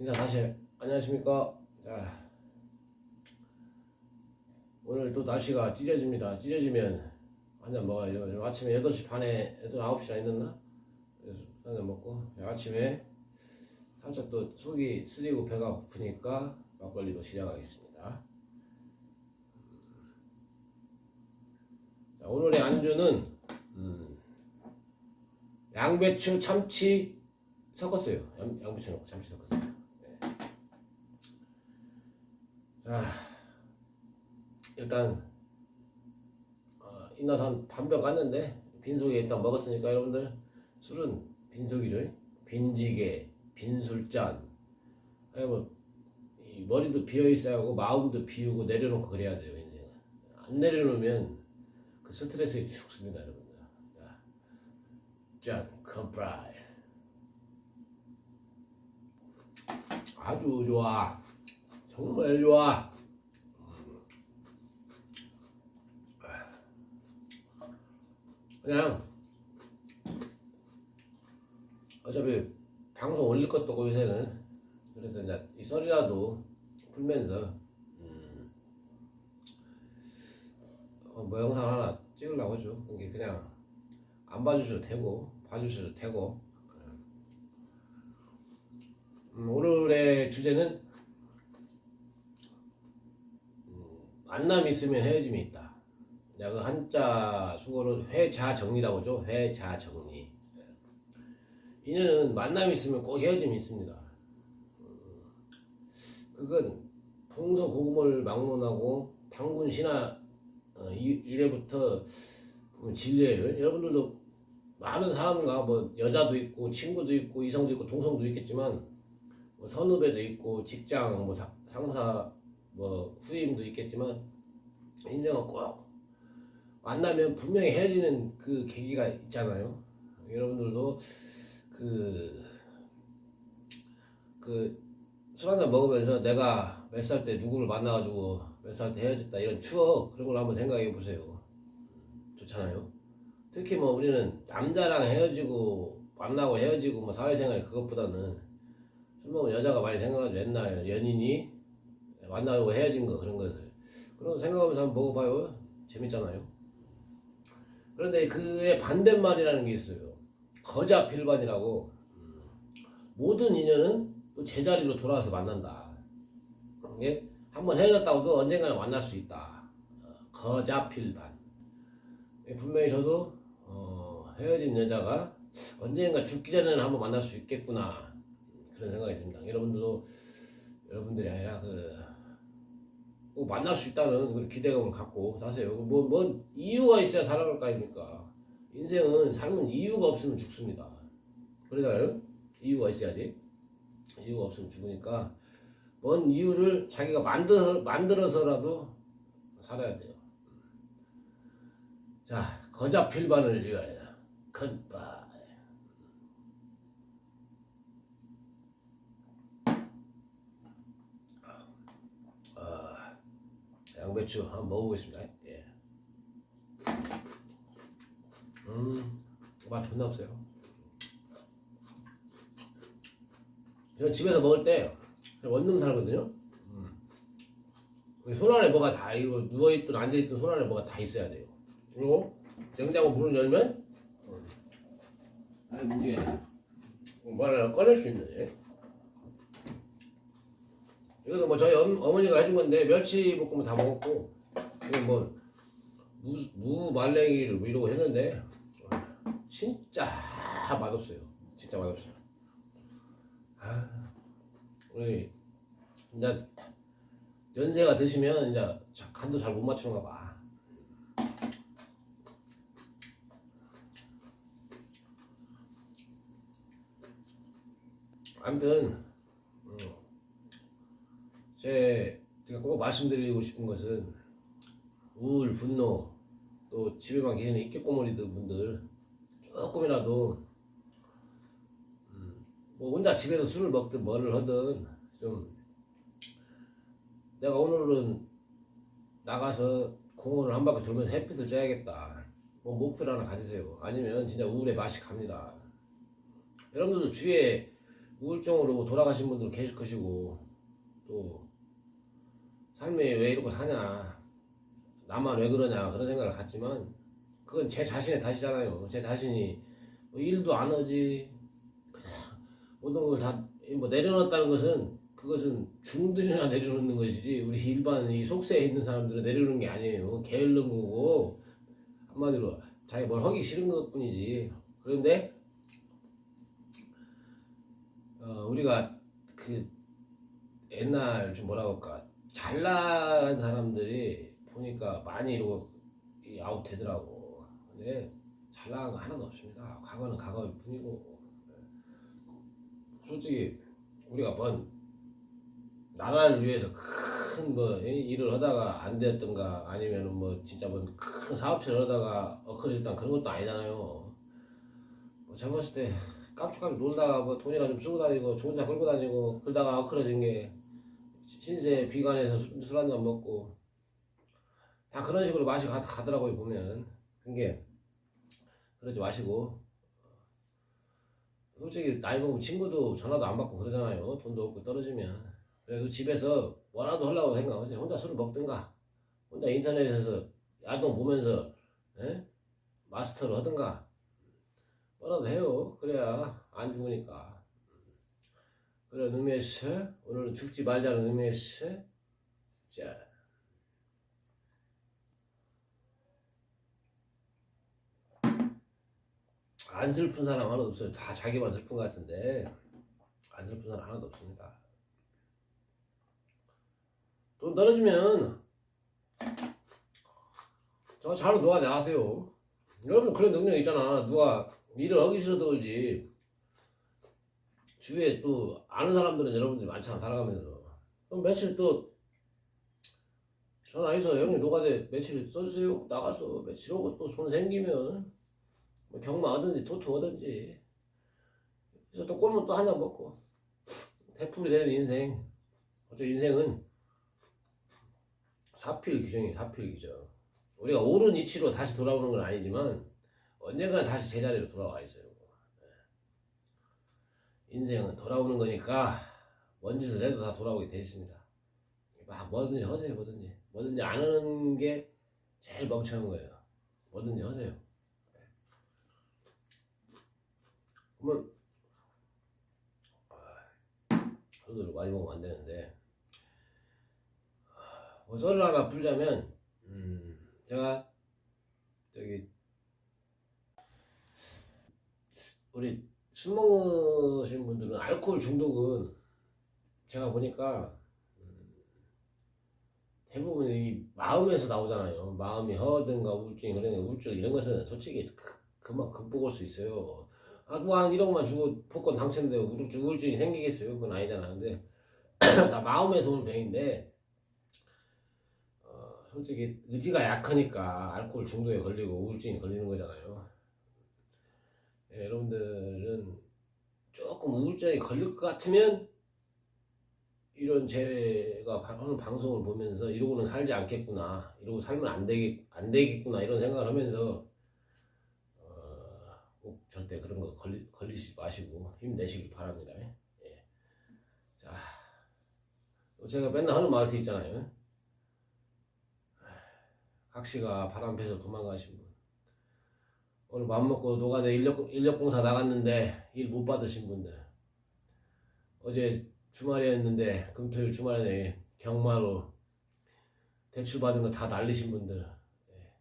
인사 다시 안녕하십니까. 자, 오늘 또 날씨가 찌려집니다. 찌려지면 한잔 먹어야죠. 아침에 8시 반에 9시나 있었나? 한잔 먹고 아침에 살짝 또 속이 쓰리고 배가 고프니까 막걸리로 시작하겠습니다. 자, 오늘의 안주는 양배추 참치 섞었어요. 양배추 넣고 참치 섞었어요. 네. 자, 일단 인나서 한 반병 깠는데 빈속에 일단 먹었으니까 여러분들 술은 빈속이죠. 빈지게, 빈술잔. 이 머리도 비어 있어야 하고 마음도 비우고 내려놓고 그래야 돼요. 인생은 안 내려놓으면 그 스트레스에 죽습니다, 여러분들. 짠, 컴프라이. 아주 좋아. 정말 좋아. 그냥 어차피 방송 올릴 것도 없고 요새는 그래서 이제 이 썰이라도 풀면서 뭐 영상 하나 찍으려고 하죠. 이게 그냥 안 봐주셔도 되고 봐주셔도 되고. 오늘의 주제는 만남이 있으면 헤어짐이 있다. 그 한자 수어로 회자정리라고 하죠. 회자정리. 인연은 만남이 있으면 꼭 헤어짐이 있습니다. 그건 동서고금을 막론하고 당군 신화 이래부터 진리예요. 여러분들도 많은 사람과 뭐 여자도 있고 친구도 있고 이성도 있고 동성도 있겠지만 뭐 선후배도 있고 직장 뭐 상사 뭐 후임도 있겠지만 인생은 꼭 만나면 분명히 헤어지는 그 계기가 있잖아요. 여러분들도 술 한잔 먹으면서 내가 몇 살 때 누구를 만나가지고 몇 살 때 헤어졌다 이런 추억 그런 걸 한번 생각해 보세요. 좋잖아요. 특히 뭐 우리는 남자랑 헤어지고 만나고 헤어지고 뭐 사회생활 그것보다는 술 먹으면 여자가 많이 생각하죠. 옛날 연인이 만나고 헤어진 거 그런 것을 그런 거 생각하면서 한번 먹어봐요. 재밌잖아요. 그런데 그의 반대말이라는 게 있어요. 거자필반이라고. 모든 인연은 또 제자리로 돌아와서 만난다. 이게 한번 헤어졌다고도 언젠가는 만날 수 있다. 거자필반. 분명히 저도 헤어진 여자가 언젠가 죽기 전에는 한번 만날 수 있겠구나 그런 생각이 듭니다. 여러분들이 아니라 꼭 만날 수 있다는 그런 기대감을 갖고 사세요. 뭔 이유가 있어야 살아갈 거 아닙니까? 인생은 삶은 이유가 없으면 죽습니다. 그러잖아요. 이유가 있어야지. 이유가 없으면 죽으니까 뭔 이유를 자기가 만들어서라도 살아야 돼요. 자, 거자필반을 위하여 건바. 양배추 한번 먹어보겠습니다. 예. 맛 존나 없어요. 저는 집에서 먹을 때 원룸 살거든요. 손 안에 뭐가 다 이거 누워있든 앉아있든 손 안에 뭐가 다 있어야 돼요. 그리고 냉장고 문을 열면 이게 뭐 하나 꺼낼 수 있네. 이것도 뭐 저희 어머니가 해준 건데 멸치 볶음은 다 먹었고 이거 뭐 무 말랭이를 뭐 이러고 했는데 진짜 맛없어요. 진짜 맛없어요. 우리 이제 연세가 드시면 이제 간도 잘 못 맞추는가 봐. 아무튼 제가 꼭 말씀드리고 싶은 것은 우울, 분노, 또 집에만 계시는 이끼꼬머리들 분들 조금이라도 뭐 혼자 집에서 술을 먹든 뭐를 하든 좀 내가 오늘은 나가서 공원을 한 바퀴 돌면서 햇빛을 쬐야겠다. 뭐 목표를 하나 가지세요. 아니면 진짜 우울의 맛이 갑니다. 여러분들도 주위에 우울증으로 돌아가신 분들 계실 것이고, 또 삶이 왜 이렇게 사냐, 나만 왜 그러냐 그런 생각을 갖지만, 그건 제 자신의 탓이잖아요. 제 자신이 뭐 일도 안 하지, 모든 걸 다 뭐 내려놓았다는 것은, 그것은 중들이나 내려놓는 것이지 우리 일반 이 속세에 있는 사람들은 내려놓는 게 아니에요. 게으른 거고, 한마디로 자기 뭘 하기 싫은 것뿐이지. 그런데 우리가 그 옛날 좀 뭐라 할까, 잘난 사람들이 보니까 많이 이러고 아웃 되더라고. 근데 잘난 거 하나도 없습니다. 과거는 과거일 뿐이고, 솔직히 우리가 뭔 나라를 위해서 큰 뭐 일을 하다가 안 되었던가, 아니면 뭐 진짜 뭔 큰 사업체를 하다가 엉클렸던 그런 것도 아니잖아요. 뭐 젊었을 때 깜짝깜짝 놀다가 뭐 돈이나 좀 쓰고 다니고 좋은 차 끌고 다니고 그러다가 엉클어진 게 신세 비관해서 술 한잔 먹고 다 그런 식으로 맛이 가더라고요 보면. 그게 그러지 마시고, 솔직히 나이 먹으면 친구도 전화도 안 받고 그러잖아요. 돈도 없고 떨어지면. 그래도 집에서 뭐라도 하려고 생각하세요. 혼자 술을 먹든가, 혼자 인터넷에서 야동 보면서 마스터를 하든가 뭐라도 해요. 그래야 안 죽으니까. 그런 의미에서 오늘은 죽지 말자는 의미에서, 자, 안 슬픈 사람 하나도 없어요. 다 자기만 슬픈 것 같은데 안 슬픈 사람 하나도 없습니다. 돈 떨어지면 저 자로 누가 나가세요. 여러분 그런 능력 있잖아. 누가 일을 하기 싫어서 그러지. 주위에 또 아는 사람들은 여러분들이 많잖아 살아가면서. 그럼 며칠 또 전화해서 형님 노가대 며칠 써주세요. 나가서 며칠 오고 또 돈 생기면 뭐 경마 하든지 토토 하든지 그래서 또 꼴면 또 한 잔 먹고 대풀이 되는 인생. 어차피 인생은 사필귀정이에요. 사필귀정. 우리가 옳은 이치로 다시 돌아오는 건 아니지만 언젠가 다시 제자리로 돌아와 있어요. 인생은 돌아오는 거니까 뭔 짓을 해도 다 돌아오게 돼 있습니다. 막 뭐든지 하세요. 뭐든지 안 하는 게 제일 멍청한 거예요. 뭐든지 하세요. 그러면 소주를 많이 먹으면 안 되는데, 뭐 썰을 하나 풀자면, 제가 저기 우리 술 먹으신 분들은 알코올 중독은 제가 보니까 대부분 이 마음에서 나오잖아요. 마음이 허든가 우울증이. 그러니 우울증 이런 것은 솔직히 금방 극복할 수 있어요. 아, 누가 한 1억만 주고 복권 당첨돼 우울증이 생기겠어요? 그건 아니잖아. 근데 다 마음에서 오는 병인데, 솔직히 의지가 약하니까 알코올 중독에 걸리고 우울증이 걸리는 거잖아요. 여러분들은 조금 우울증에 걸릴 것 같으면 이런 제가 하는 방송을 보면서 이러고는 살지 않겠구나, 이러고 살면 안 되겠구나 이런 생각을 하면서 꼭 절대 그런 거 걸리지 마시고 힘내시길 바랍니다. 예. 자, 제가 맨날 하는 말도 있잖아요. 각시가 바람 패서 도망가신 분, 오늘 맘먹고 노가대 인력공사 나갔는데 일 못 받으신 분들, 어제 주말이었는데 금토일 주말에 경마로 대출 받은 거 다 날리신 분들, 예.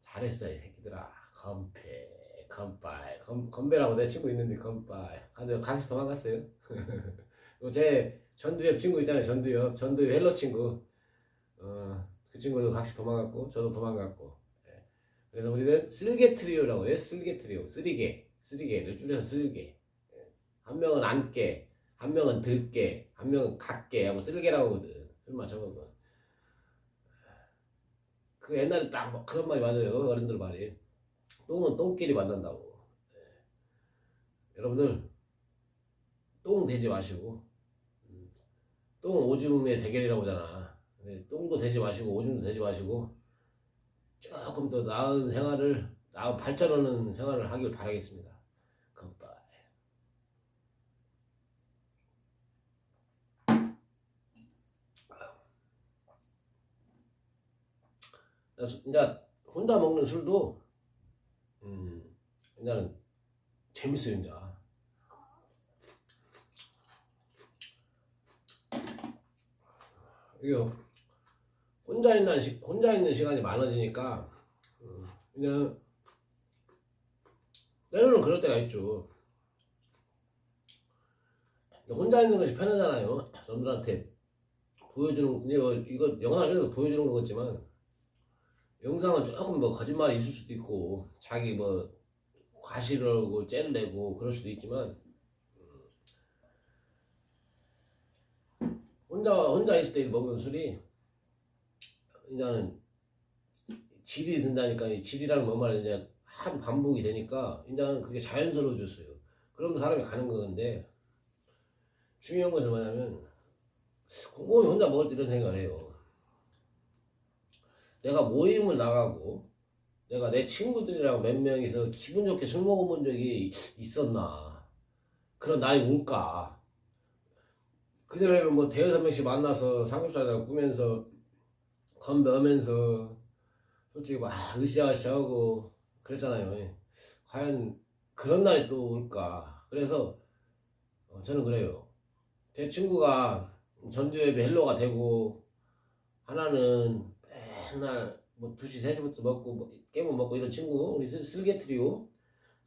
잘했어요 새끼들아. 건배라고 내 친구 있는데 건빠이 가서 같이 도망갔어요. 제 전두엽 친구 있잖아요. 전두엽 헬로 친구. 그 친구도 같이 도망갔고 저도 도망갔고. 예. 그래서 우리는 쓸개 트리오라고 해요. 쓸개 트리오. 쓰리개를 줄여서 쓸개. 예. 한 명은 안개, 한 명은 들개, 한 명은 갓개 하고 쓸개라고 하거든. 술 마셔보면. 그 옛날에 딱 그런 말이 맞아요. 어른들 말이. 똥은 똥끼리 만난다고. 예. 여러분들 똥 되지 마시고, 똥 오줌의 대결이라고 하잖아. 똥도 되지 마시고 오줌도 되지 마시고 조금 더 나은 발전하는 생활을 하길 바라겠습니다. 굿바이. 이제 혼자 먹는 술도 이제는 재밌어요. 이제 이게 혼자 있는 시간이 많아지니까 그냥 때로는 그럴 때가 있죠. 혼자 있는 것이 편하잖아요. 남들한테 보여주는 이거 영상 중에서 보여주는 거겠지만 영상은 조금 뭐 거짓말이 있을 수도 있고 자기 뭐 과시를 째를 내고 그럴 수도 있지만 혼자 있을 때 먹는 술이 이제는 질이 든다니까. 이 질이라는 뭔 말이냐 하도 반복이 되니까 이제는 그게 자연스러워졌어요. 그러면 사람이 가는 건데 중요한 것은 뭐냐면 곰곰이 혼자 먹을 때 이런 생각을 해요. 내가 모임을 나가고 내가 내 친구들이랑 몇 명이서 기분 좋게 술 먹어본 적이 있었나. 그런 날이 올까. 그전에는 뭐 대여섯 명씩 만나서 삼겹살이랑 꾸면서 건배하면서 솔직히 막 으쌰으쌰하고 그랬잖아요. 과연 그런 날이 또 올까. 그래서 저는 그래요. 제 친구가 전주에 헬로가 되고 하나는 맨날 뭐 2시 3시부터 먹고 뭐 깨문 먹고 이런 친구 우리 슬개 트리오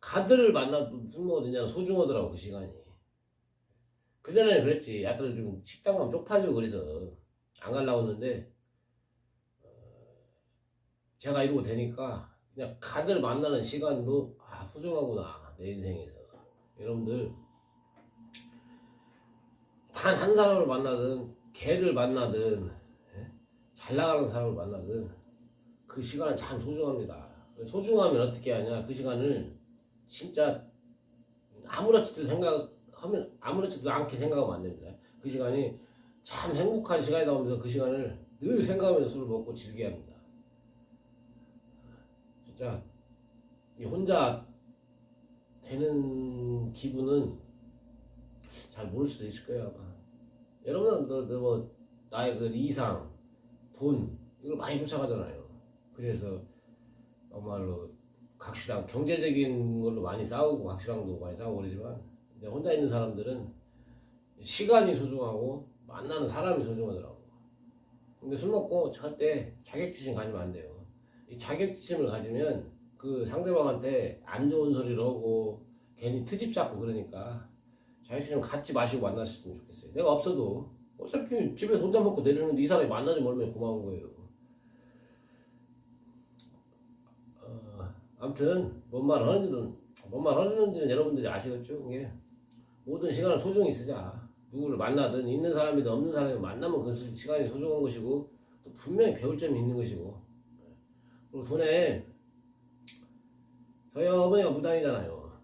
가들을 만나도 술 먹어도 소중하더라고 그 시간이. 그전에는 그랬지. 아들 좀 식당 가면 쪽팔리고 그래서 안 가려고 했는데 제가 이러고 되니까 그냥 가들 만나는 시간도 소중하구나 내 인생에서. 여러분들 단 한 사람을 만나든 개를 만나든 잘 나가는 사람을 만나든 그 시간은 참 소중합니다. 소중하면 어떻게 하냐. 그 시간을 진짜 아무렇지도 않게 생각하면 안 됩니다. 그 시간이 참 행복한 시간이다 하면서 그 시간을 늘 생각하면서 술을 먹고 즐겨야 합니다. 진짜 이 혼자 되는 기분은 잘 모를 수도 있을 거예요. 아마. 여러분은 뭐 나의 그 이상, 돈 이걸 많이 쫓아가잖아요. 그래서 정말로 각시랑 경제적인 걸로 많이 싸우고 각시랑도 많이 싸우고 그러지만 혼자 있는 사람들은 시간이 소중하고 만나는 사람이 소중하더라고. 근데 술 먹고 할 때 자격지심 가지면 안 돼요. 이 자격지심을 가지면 그 상대방한테 안 좋은 소리를 하고 괜히 트집 잡고 그러니까 자격지심 갖지 마시고 만나셨으면 좋겠어요. 내가 없어도 어차피 집에서 혼자 먹고 내려오는데 이 사람이 만나주면 얼마나 고마운 거예요. 아무튼 뭔 말 하는지는 여러분들이 아시겠죠? 이게 모든 시간을 소중히 쓰자. 누구를 만나든 있는 사람이든 없는 사람이든 만나면 그 시간이 소중한 것이고 또 분명히 배울 점이 있는 것이고. 그리고 돈에 저희 어머니가 무당이잖아요.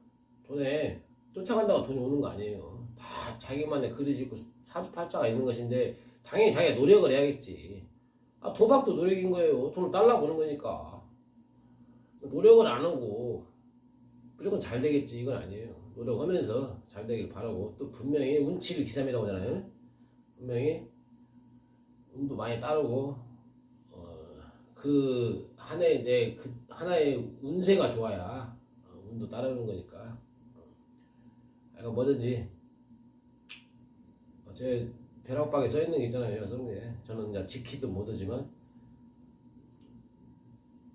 돈에 쫓아간다고 돈이 오는 거 아니에요. 다 자기만의 그릇이 있고 사주팔자가 있는 것인데 당연히 자기가 노력을 해야겠지. 도박도 노력인 거예요. 돈을 달라고 오는 거니까. 노력을 안 하고 무조건 잘 되겠지 이건 아니에요. 노력하면서 잘 되길 바라고 또 분명히 운치를 기삼이라고 하잖아요. 분명히 운도 많이 따르고 그 한 해에 내 그 하나의 운세가 좋아야 운도 따르는 거니까 뭐든지 제 벼락박에 써 있는 게 있잖아요. 여섯 개. 저는 그냥 지키든 못하지만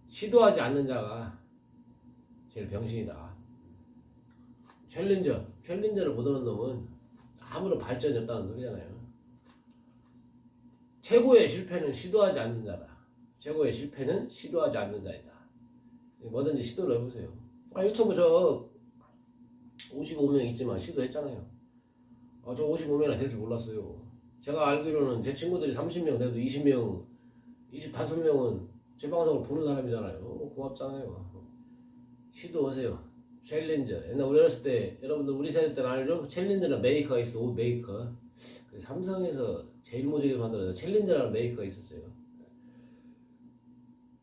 시도하지 않는 자가 제일 병신이다. 챌린저를 못하는 놈은 아무런 발전이 없다는 소리잖아요. 최고의 실패는 시도하지 않는 자다. 최고의 실패는 시도하지 않는 자이다. 뭐든지 시도를 해보세요. 유튜브 저 55명 있지만 시도했잖아요. 저 55명이나 될 줄 몰랐어요. 제가 알기로는 제 친구들이 30명 돼도 20명, 25명은 제 방송을 보는 사람이잖아요. 고맙잖아요. 시도하세요. 챌린저. 옛날 우리 어렸을 때 여러분들 우리 세대 때는 알죠? 챌린저는 메이커가 있어. 옷 메이커. 삼성에서 제일 모지게 만들어서 챌린저라는 메이커가 있었어요.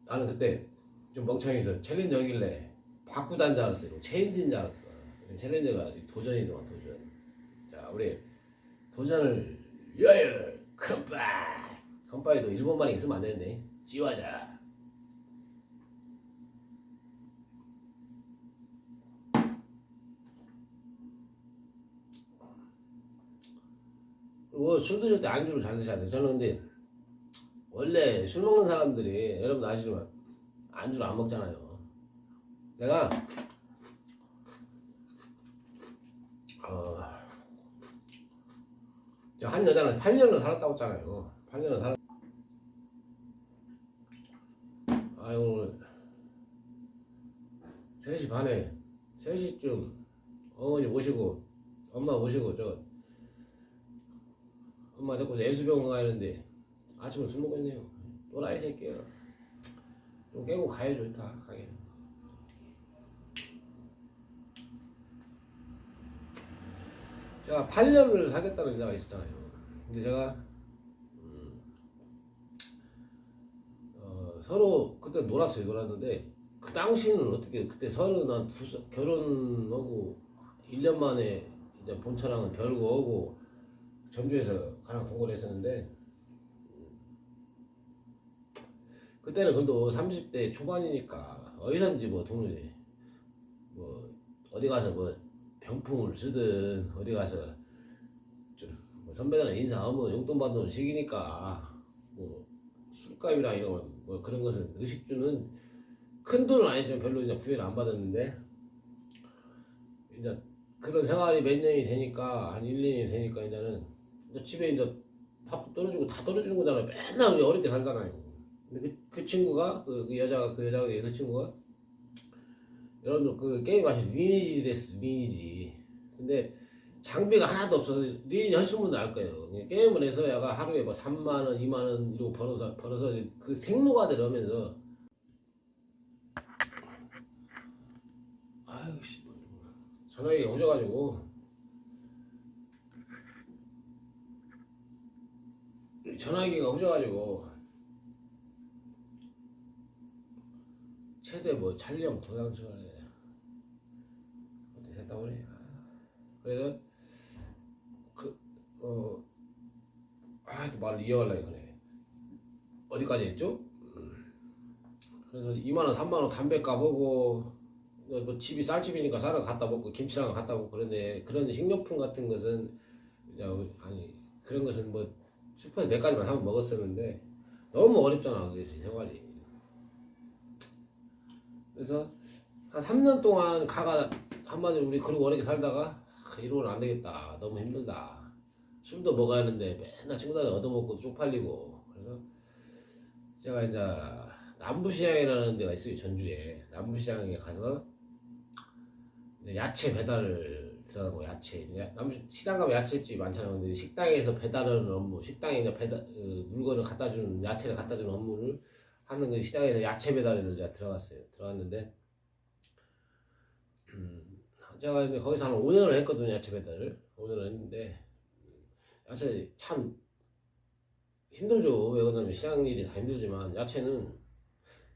나는 그때 좀 멍청해서 챌린저 하길래 바꾸단 줄 알았어요. 체인지인 줄 알았어. 챌린저가 도전이더만 도전. 자 우리 도전을 위하여 컴파이. 컴파이도 일본말이 있으면 안 되는데 지화자. 그리고 술 드실 때 안주를 잘 드셔야 돼요. 저는 근데 원래 술 먹는 사람들이 여러분 아시지만 안주를 안 먹잖아요. 내가 한 여자는 8년을 살았다고 했잖아요. 8년을 살았. 아유 오늘 3시 반에 3시쯤 어머니 모시고 엄마 모시고 저 엄마 데리고 예수병원 가야하는데 아침에 술 먹었네요. 또라이 새끼야. 좀 깨고 가야죠. 다 가게. 제가 8년을 사귀었다는 여자가 있었잖아요. 근데 제가 서로 그때 놀았는데 그 당시는 어떻게 그때 32살 결혼하고 1년 만에 이제 본처랑은 별거 하고 전주에서 가랑 동거를 했었는데 그때는 그래도 30대 초반이니까 어디선지 뭐 동네 뭐 어디 가서 뭐 병풍을 쓰든 어디 가서 좀뭐 선배들은 인사하면 용돈 받는 시기니까 뭐 술값이랑 이런 뭐 그런 것은 의식주는 큰 돈은 아니지만 별로 이제 구애를 안 받았는데 이제 그런 생활이 몇 년이 되니까 한 1, 2년이 되니까 이제는 집에 이제 밥도 떨어지고 다 떨어지는 거잖아요. 맨날 우리 어릴 때 살잖아요. 근데 그 친구가 그 친구가 여러분들 그 게임 하실 리니지. 근데 장비가 하나도 없어서 리니지 하시는 분들 알 거예요. 게임을 해서 야가 하루에 뭐 3만 원, 2만 원 이러고 벌어서 그 생로가 되려면서 아유 씨 전화기가 후져가지고 최대 뭐 촬영 도장 시간에 어떻게 됐다 보니 그래서 또 말을 이어가려고 그래. 어디까지 했죠? 그래서 2만원 3만원 담배 까보고 뭐 집이 쌀집이니까 쌀을 갖다 먹고 김치랑 갖다 먹고 그런데 그런 식료품 같은 것은 아니 그런 것은 뭐 슈퍼에서 몇 가지만 하면 먹었었는데 너무 어렵잖아 그게 생활이. 그래서 한 3년 동안 가가 한마디로 우리 그러고 어렵게 살다가 이러고는 안 되겠다. 너무 힘들다. 술도 먹어야 하는데 맨날 친구들한테 얻어먹고 쪽팔리고. 그래서 제가 이제 남부시장이라는 데가 있어요. 전주에. 남부시장에 가서 야채 배달을 들어가고 야채. 시장 가면 야채집 많잖아요. 근데 식당에서 배달하는 업무, 식당에 이제 물건을 갖다 주는 야채를 갖다 주는 업무를 하는 그 시장에서 야채 배달을 제가 들어갔는데 제가 이제 거기서 한 5년을 했거든요. 야채 배달을 5년을 했는데 야채 참 힘들죠. 왜 그러냐면 시장 일이 다 힘들지만 야채는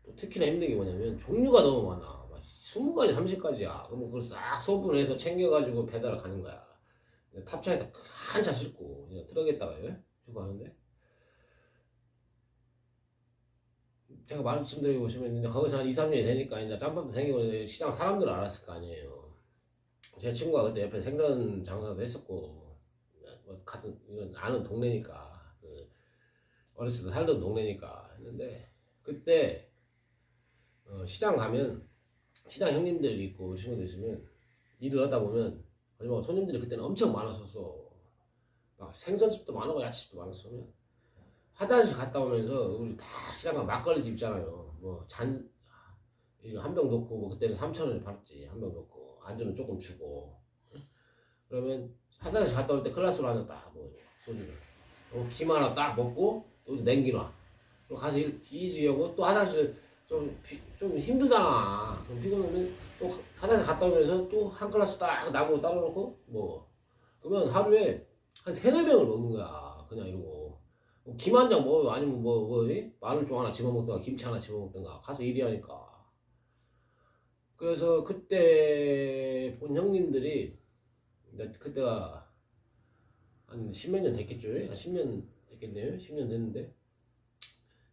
또 특히나 힘든 게 뭐냐면 종류가 너무 많아. 20가지 30가지야. 그럼 그걸 싹 소분을 해서 챙겨가지고 배달을 가는 거야. 탑차에다 한 차 싣고 그냥 트럭에다가 싣고 가는데 제가 말씀드리고 싶으면 거기서 한 2, 3년이 되니까 이제 짬밥도 생기고 시장 사람들을 알았을 거 아니에요. 제 친구가 그때 옆에 생선 장사도 했었고 뭐 가서 이건 아는 동네니까 어렸을 때 살던 동네니까 했는데 그때 시장 가면 시장 형님들이 있고 친구들 있으면 일을 하다 보면 거짓말 손님들이 그때는 엄청 많았었어. 막 생선집도 많고 야채집도 많았으면 화장실 갔다 오면서 우리 다 시장 가면 막걸리 집 있잖아요. 뭐 한 병 넣고 뭐 그때는 3,000원에 팔았지. 한 병 넣고 안주는 조금 주고 그러면 화장실 갔다 올 때 클라스로 하나 딱 뭐 소주를 김 하나 딱 먹고 또 냉기놔. 그럼 가서 이지하고 또 화장실 좀 힘들잖아. 그럼 피곤하면 또 화장실 갔다 오면서 또 한 클라스 딱 나무 따로 놓고 뭐 그러면 하루에 한 3-4병을 먹는 거야. 그냥 이러고 김 한 장 먹어 아니면 뭐 마늘종 하나 집어먹든가 김치 하나 집어먹든가 가서 일이 하니까. 그래서 그때 본 형님들이 그때가 한 10몇 년 됐겠죠. 한 10년 됐겠네요. 10년 됐는데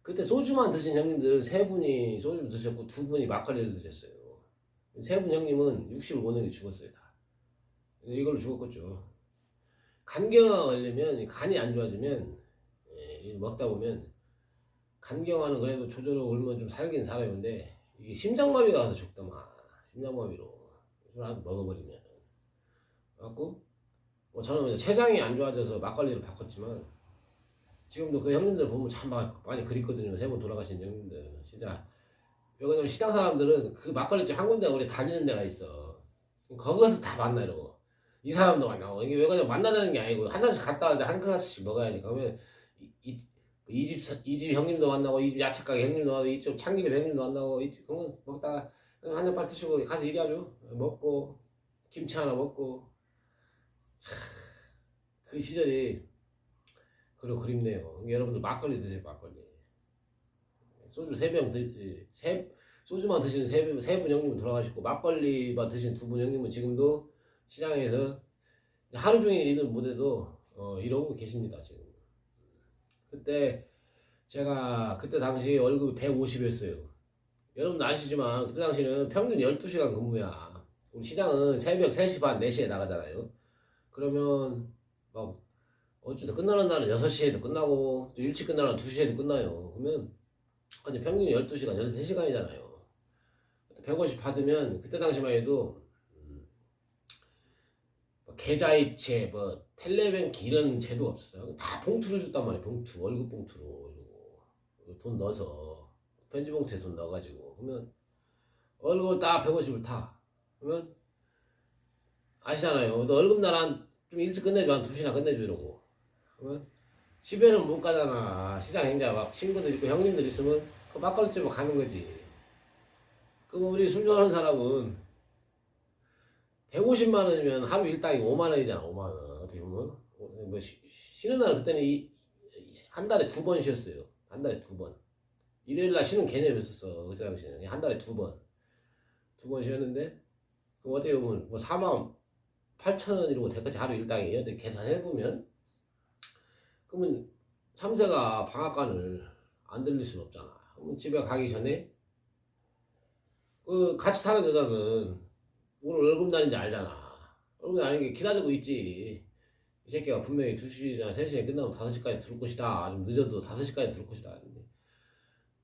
그때 소주만 드신 형님들은 3분이 소주를 드셨고 2분이 막걸리를 드셨어요. 3분 형님은 60을 못 넘게 죽었어요 다. 이걸로 죽었겠죠. 간경화 걸리면 간이 안 좋아지면 먹다 보면 간경화는 그래도 조절로 울면 좀 살긴 살아요. 근데 이게 심장마비가 와서 죽더만. 심장마비로 술 하나 먹어버리면. 그래갖고 뭐 저는 췌장이 안 좋아져서 막걸리를 바꿨지만 지금도 그 형님들 보면 참 많이 그립거든요. 세 분 돌아가신 형님들 진짜. 왜냐면 시장 사람들은 그 막걸리집 한 군데 우리 다니는 데가 있어. 거기서 다 만나 이러고 이 사람도 만나고 이게 왜 그냥 만나자는 게 아니고 한 잔씩 갔다 왔는데 한 그릇씩 먹어야지. 그러면 이집 형님도 만나고 이 집 야채가게 형님도 만나고 이쪽 참기름 형님도 만나고 이집 그러면 먹다가 한 잔 빨리 드시고 가서 일하죠. 먹고 김치 하나 먹고 그 시절이 그리고 그립네요. 여러분들 막걸리 드세요. 막걸리 소주 3병 소주만 드시는 세 분 형님은 돌아가시고 막걸리만 드신 2분 형님은 지금도 시장에서 하루 종일 있는 무대도 이러고 계십니다. 지금 그때 제가 그때 당시 월급이 150이었어요. 여러분도 아시지만 그때 당시는 평균 12시간 근무야. 우리 시장은 새벽 3시 반 4시에 나가잖아요. 그러면 막 어쩌다 끝나는 날은 6시에도 끝나고 또 일찍 끝나는 2시에도 끝나요. 그러면 근데 평균 12시간 13시간이잖아요. 150 받으면 그때 당시만 해도 계좌이체 뭐 텔레뱅크 이런 제도가 없었어요. 다 봉투로 줬단 말이에요. 봉투 월급 봉투로 돈 넣어서 편지 봉투에 돈 넣어가지고 그러면 월급을 딱 150을 타. 그러면 아시잖아요. 너 월급날 좀 일찍 끝내줘. 한 2시나 끝내줘 이러고. 그러면 집에는 못 가잖아. 시장 행자 막 친구들 있고 형님들 있으면 그 막걸리집에 가는 거지. 그럼 우리 술 좋아하는 사람은 150만 원이면 하루 일당이 5만 원이잖아. 5만 원. 어떻게 보면 뭐 쉬는 날은 그때는 한 달에 2번 쉬었어요. 한 달에 2번. 일요일 날 쉬는 개념이었었어. 그때 당시에는 한 달에 2번 쉬었는데 그럼 어떻게 보면 뭐 4만 8천 원 이러고 대까지 하루 일당이에요. 계산해 보면 그러면 참새가 방앗간을 안 들릴 수는 없잖아. 그러면 집에 가기 전에 그 같이 사는 여자는 오늘 월급날인지 알잖아. 월급날 아닌 게 기다리고 있지. 이 새끼가 분명히 2시나 3시에 끝나면 5시까지 들을 것이다. 좀 늦어도 5시까지 들을 것이다. 근데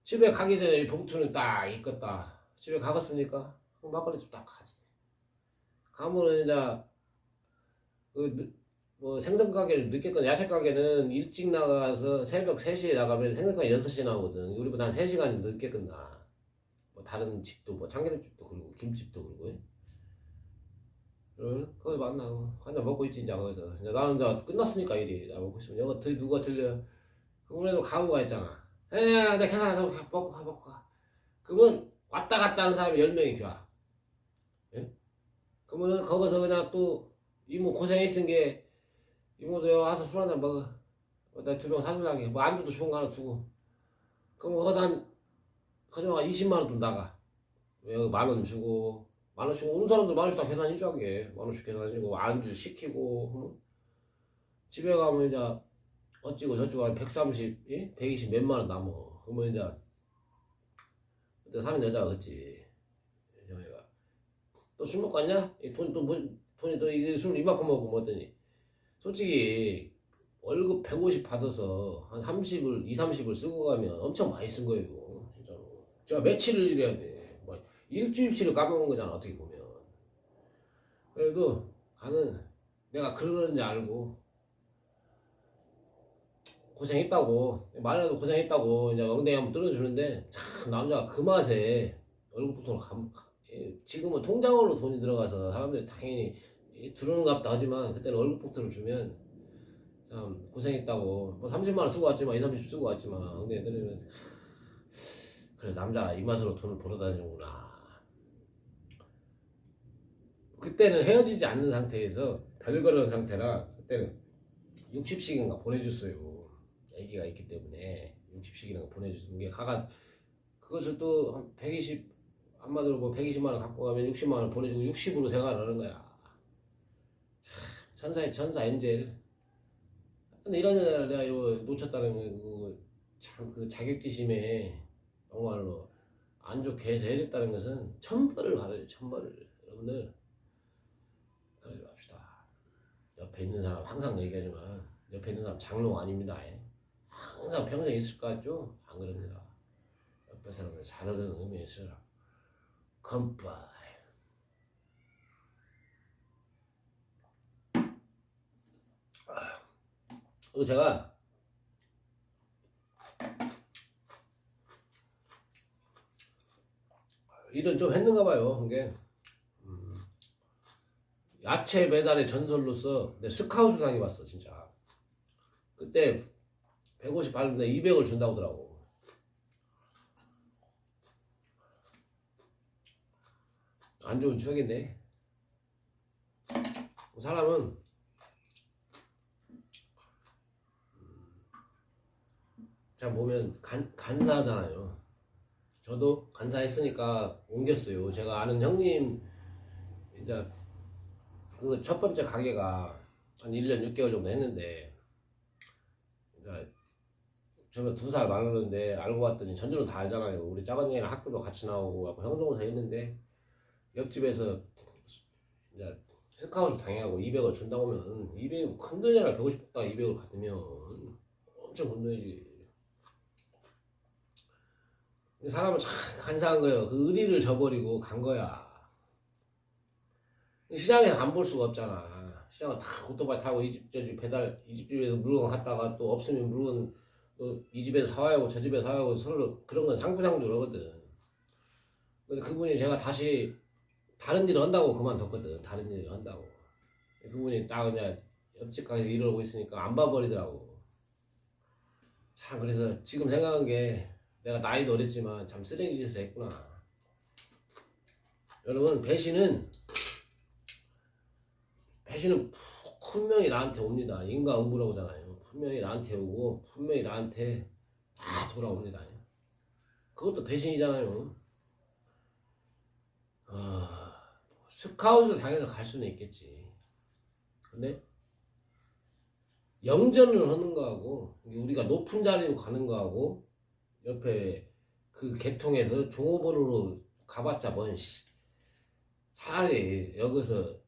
집에 가기 전에 이 봉투는 딱 있겠다. 집에 가겠습니까? 그럼 막걸리집 딱 가지. 가면은 이제 뭐 생선 가게를 늦게 건 야채 가게는 일찍 나가서 새벽 3시에 나가면 생선 가게 6시에 나오거든. 우리보다 한 3시간 늦게 끝나. 뭐 다른 집도 뭐 참기름집도 그러고 김집도 그러고. 거기 만나고 한잔 먹고 있지. 이제 거기서 이제 나는 이제 끝났으니까 일이 나 먹고 있으면 여기 누가 들려. 그번에도 가구가 있잖아. 내 계산 먹고 가. 그러면 왔다 갔다 하는 사람이 10명이 돼. 예? 그러면은 거기서 그냥 또 이모 고생했은 게 이모도 와서 술 한잔 먹어. 내가 2병 사주려게. 뭐 안주도 좋은 거 하나 주고. 그럼 거기서 한 20만 원 돈 나가. 왜 만 원 주고. 만 원씩 오는 사람들 만 원씩 다 계산해줘야게. 만 원씩 계산해주고 안주 시키고. 집에 가면 이제 어찌고 저찌고 한 130, 120 몇만 원 남어. 그러면 이제 그때 사는 여자가 그랬지. 여자가 또 술 먹고 왔냐? 돈이 또 이게 술 이만큼 먹고 뭐더니 솔직히 월급 150 받아서 한 30을 2, 30을 쓰고 가면 엄청 많이 쓴 거예요. 진짜로. 제가 며칠을 일해야 돼. 뭐 일주일치를 까먹은 거잖아. 어떻게 보면. 그래도 가는 내가 그러는지 알고 고생했다고 말해도 고생했다고 이제 엉덩이 한번 뚫어주는데 참 남자가 그 맛에 월급부터 지금은 통장으로 돈이 들어가서 사람들이 당연히 들어오는갑다 하지만 그때는 월급부터를 주면 참 고생했다고 뭐 30만 원 쓰고 왔지만 2, 30 쓰고 왔지만 엉덩이 때리면 그래 남자가 이 맛으로 돈을 벌어 다니는구나. 그때는 헤어지지 않는 상태에서 별거는 상태라 그때는 60씩인가 보내줬어요. 애기가 있기 때문에 60씩이나 보내주는 게 그것을 또 한 120 한마디로 뭐 120만 원 갖고 가면 60만 원 보내주고 60으로 생활을 하는 거야. 참 천사의 천사 엔젤. 근데 이런 여자를 내가 이거 놓쳤다는 그 자격지심에 정말로 안 좋게 해서 해줬다는 것은 천벌을 받아요. 천벌을. 여러분들 그러지 맙시다. 옆에 옆에 있는 사람 항상 얘기하지만 옆에 있는 사람 장롱 아닙니다. 항상 평생 있을 것 같죠? 안 그럽니다. 옆에 사람들 잘하는 의미에 있어라. 컴파이. 제가 일은 좀 했는가 봐요. 이게 야채 배달의 전설로서 내 스카우트상이 왔어 진짜. 그때 150 받는데 200을 준다고 하더라고. 안 좋은 추억인데 사람은 잘 보면 간사하잖아요. 저도 간사했으니까 옮겼어요. 제가 아는 형님 이제 그 첫 번째 가게가 한 1년 6개월 정도 했는데 이제 저는 2살 많았는데 알고 봤더니 전주는 다 알잖아요. 우리 작은이랑 학교도 같이 나오고 형동생 했는데 옆집에서 이제 스카우트 당해하고 200을 준다고 하면 200 큰 돈이라 150 받다가 200을 받으면 엄청 큰 돈이지. 사람은 참 간사한 거예요. 그 의리를 저버리고 간 거야. 시장에서 안 볼 수가 없잖아. 시장은 다 오토바이 타고 이 집 저 집 배달 이 집에서 물건 갔다가 또 없으면 물건 또 이 집에서 사와야고 저 집에서 사와야고 서로 그런 건 상부상조하거든. 근데 그분이 제가 다시 다른 일을 한다고 그만뒀거든. 다른 일을 한다고. 그분이 딱 그냥 옆집 가게에서 일을 하고 있으니까 안 봐버리더라고. 참 그래서 지금 생각한 게 내가 나이도 어렸지만 참 쓰레기 짓을 했구나. 여러분 배신은 분명히 나한테 옵니다. 인과응보라고 하잖아요. 분명히 나한테 오고 분명히 나한테 다 돌아옵니다. 그것도 배신이잖아요. 스카웃을 당해서 갈 수는 있겠지. 근데 영전을 하는 거하고 우리가 높은 자리로 가는 거하고 옆에 그 계통에서 종업원으로 가봤자 뭔 차라리 여기서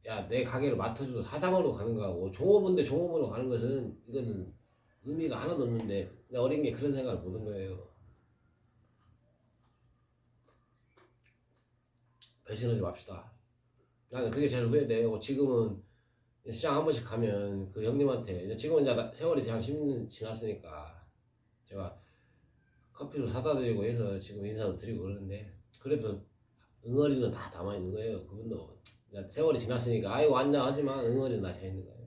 야 내 가게를 맡아주고 사장으로 가는 거하고 종업원 대 종업원으로 가는 것은 이거는 의미가 하나도 없는데 내 어린 게 그런 생각을 못한 거예요. 배신하지 맙시다. 나는 그게 제일 후회돼. 지금은 시장 한 번씩 가면 그 형님한테 지금은 이제 세월이 한 10년 지났으니까 제가 커피도 사다 드리고 해서 지금 인사도 드리고 그러는데 그래도 응어리는 다 남아있는 거예요. 그분도 세월이 지났으니까 아이고 왔냐 하지만 응어리는 다 차 있는 거예요.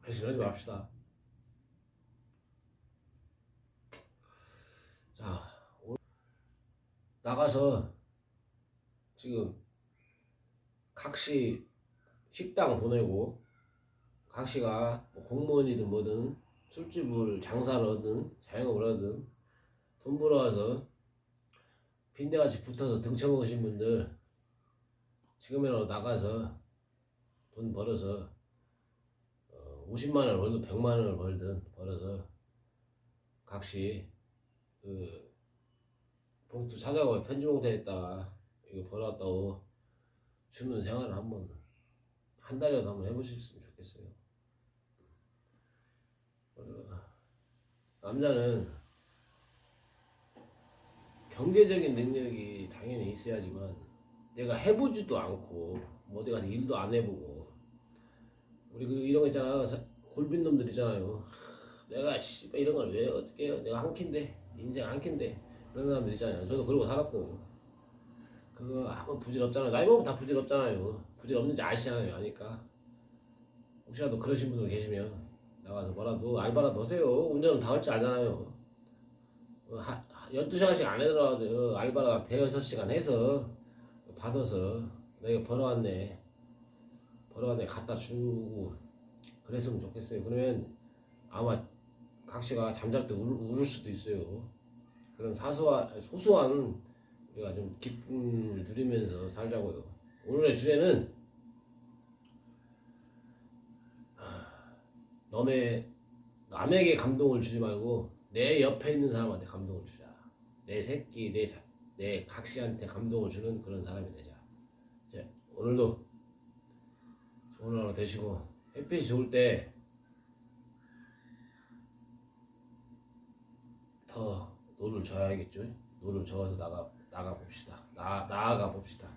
배신하지 맙시다. 자 나가서 지금 각시 식당 보내고 각시가 뭐 공무원이든 뭐든 술집을 장사를 하든 자영업을 하든 돈 벌어와서 빈대같이 붙어서 등쳐먹으신 분들 지금이라도 나가서 돈 벌어서 50만원을 벌든 100만원을 벌든 벌어서 각시 그 봉투 찾아가고 편지봉투에다가 이거 벌어왔다고 주는 생활을 한번 한 달이라도 한번 해보셨으면 좋겠어요. 남자는 경제적인 능력이 당연히 있어야지만 내가 해보지도 않고 뭐 어디 가서 일도 안 해보고 우리 그 이런 거 있잖아 골빈 놈들 있잖아요. 내가 씨발 이런 걸 왜 어떻게 해요? 내가 한 캔데 인생 한 캔데 그런 사람들 있잖아요. 저도 그러고 살았고 그거 아무 부질없잖아요. 나이 먹으면 다 부질없잖아요. 부질없는지 아시잖아요. 아니까 혹시라도 그러신 분들 계시면 나가서 뭐라도 알바라도 하세요. 운전은 다 할 줄 알잖아요. 12시간씩 안 해더라도 알바를 대여섯 시간 해서 받아서 내가 벌어왔네 갖다 주고 그랬으면 좋겠어요. 그러면 아마 각시가 잠잘 때 울을 수도 있어요. 그런 소소한 우리가 좀 기쁨을 누리면서 살자고요. 오늘의 주제는 남에게 감동을 주지 말고 내 옆에 있는 사람한테 감동을 주자. 내 새끼, 내 각시한테 감동을 주는 그런 사람이 되자. 오늘도 좋은 하루 되시고 햇빛이 좋을 때 더 노를 져야겠죠. 노를 저어서 나가 봅시다. 나아가 봅시다.